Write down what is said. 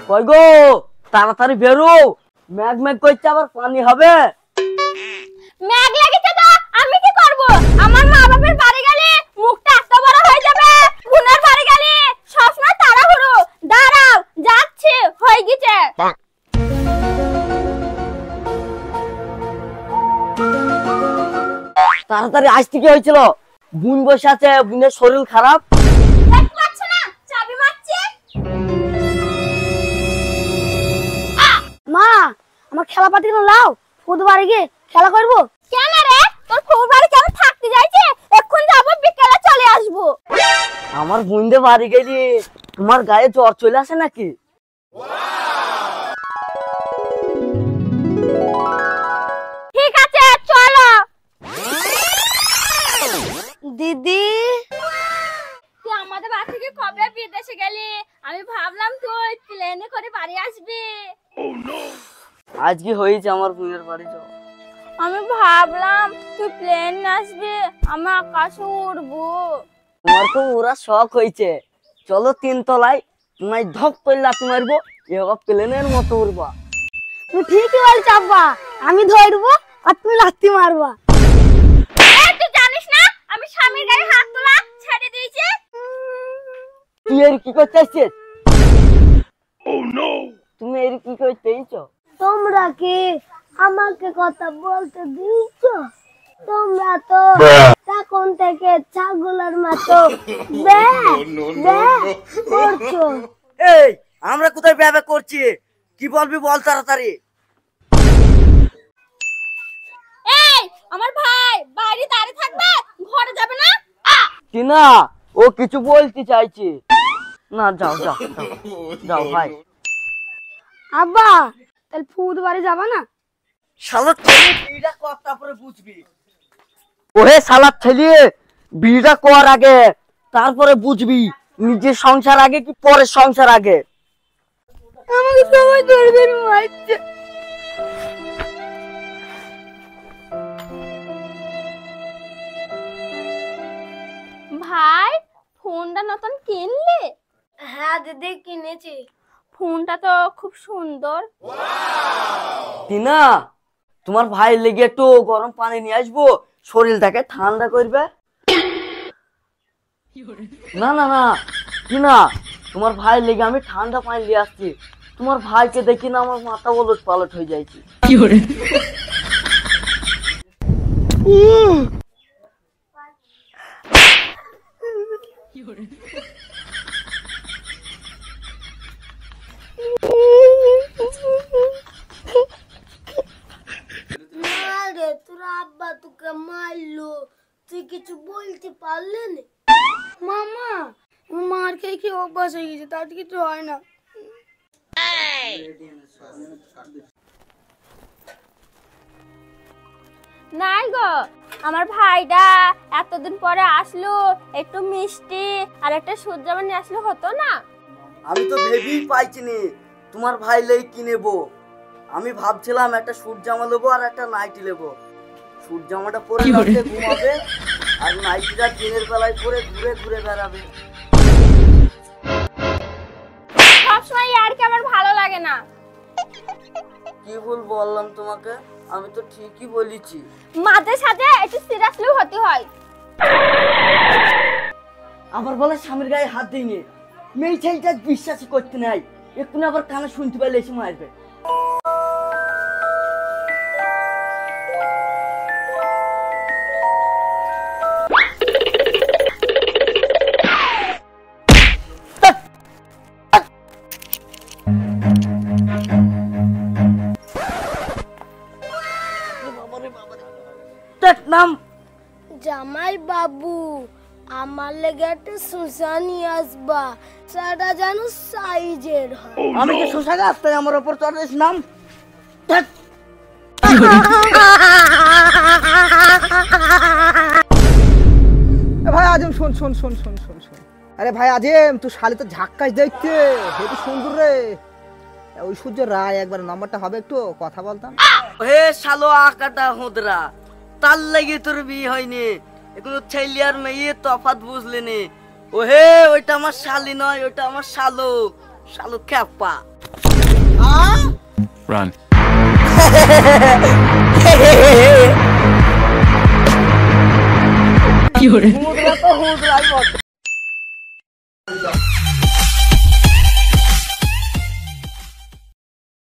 কই গো তাড়াতাড়ি বেরো, ম্যাগ ম্যাগ করছে আবার পানি হবে। ম্যাগ লেগেছে তো আমি কি করব? আমার মা বাবার বাড়ি গেলে মুখটা এত বড় হয়ে যাবে, বোনের বাড়ি গেলে সবসময় তাড়াহুড়ো। দাঁড়াও যাচ্ছে, হয়ে গেছে। তাড়াতাড়ি আসতে কি হয়েছিল? বোন বসে আছে, বোনের শরীর খারাপ। দেখতে পাচ্ছ না চাবি মারছে। মা আমার খেলা পাতি না লাও, ফুদ বাড়ি গিয়ে খেলা করবো। কেন রে, তোর ফুল বাড়ি কেমন থাকতে যাইছে? এখন যাবো, বিকেলে চলে আসবো। আমার বোনদের বাড়ি গেলি তোমার গায়ে জ্বর চলে আসে নাকি? ঠিক আছে চলো। দিদি তুই আমাদের বাড়ি থেকে কবে বিদেশে গেলি? আমি ভাবলাম তুই প্লেনে করে বাড়ি আসবি। আজকে হয়েছে আমার বোনের বাড়ি যাওয়া। আমি ভাবলাম তুই প্লেন আসবি, আমি আকাশে উড়বো। তোমার তো ওরা শখ হয়েছে, চলো 3 তলায়, তোমায় ধপ করে লাথি মারবো, এবার প্লেনের মতো উড়বা। তুমি ঠিকই বলছ আব্বা, আমি ধরবো আর তুমি লাথি মারবা। তুই জানিস না আমি স্বামীর গায়ে হাত তোলা ছেড়ে দিয়েছি। তুই এর কি করতে আসছিস? তুমি এর কি করতে এসেছো? তোমরা কি আমাকে কথা বলতে দিচ্ছ? তোমরা তো তখন থেকে ছাগলের মতো বে বে করছো। এই আমরা কোথায় ব্যবহার করছি? কি বলবি বল তাড়াতাড়ি। এই আমার ভাই বাইরে দাঁড়িয়ে থাকবে, ঘরে যাবে না। টিনা ও কিছু বলতে চাইছে না, যাও যাও যাও, যাও ভাই। আব্বা তাহলে ফুদ বাড়ি যাবা না? শালা ছেলে বিড়া কর তারপরে বুঝবি। ওহে শালা ছেলে বিড়া কর আগে তারপরে বুঝবি নিজের সংসার আগে কি পরের সংসার আগে। আমাকে সবাই ধরবে মারছে। ভাই ফোনটা নতুন কিনলি? হ্যাঁ দিদি কিনেছি। ফোনটা তো খুব সুন্দর। টিনা তোমার ভাই লেগে একটু গরম পানি নিয়ে আসবো, শরীরটাকে ঠান্ডা করবে। না না না টিনা, তোমার ভাই লেগে আমি ঠান্ডা পানি নিয়ে আসছি। তোমার ভাইকে দেখি না আমার মাথা ওলট পালট হয়ে যাচ্ছে। আরে তোর আব্বা তোকে মারলো, তুই কিছু বলতে পারলে না? মামা মার খেয়ে খেয়ে অভ্যাস হয়ে গেছে, তার কিছু হয় না। নাই গো, আমার ভাইটা এতদিন পরে আসলো, একটু মিষ্টি আর একটা সূর্যমা নিয়ে আসলে হতো না? আমি তো ভেবেই পাইছিনি তোমার ভাই লেগে কি নেবো। আমি ভাবছিলাম একটা স্যুট জামা নেবো আর একটা নাইটি নেবো। স্যুট জামাটা পরে রাতে ঘুমাবে আর নাইটিটা দিনের বেলায় পরে ঘুরে ঘুরে বেড়াবে। সবসময় আর কি আমার ভালো লাগে না। কি ভুল বললাম তোমাকে? আমি তো ঠিকই বলেছি। মাঝে সাঝে একটু সিরিয়াসলি হতে হয়। আবার বলে স্বামীর গায়ে হাত দিইনি, মেয়ে ছেলেটা বিশ্বাসই করতে নাই, এক্ষুনি আবার কানে শুনতে পাইলে এসে মারবে। নাম জামাই বাবু আমার লেগে একটা শসা নিয়ে আসবা, সেটা যেন সাইজের হয়। আমি কি শসা গাছ তাই আমার উপর চড়িস? নাম ভাই আজম শোন শোন শোন শোন শোন শোন। আরে ভাই আজম তুই শালি তো ঝাক্কাস দেখতে, হেবি সুন্দর রে। ওই সূর্য রায় একবার নম্বরটা হবে, একটু কথা বলতাম। হে শালো আকাটা হুদরা, তার লাগি তোর বিয়ে হয়নি। এগুলো ছেলে আর মেয়ে তফাৎ বুঝলি নি। ও হে ওইটা আমার শালি নয়, ওইটা আমার শালো, শালো খ্যাপা। Run. হুদরা তো হুদরাই বটে।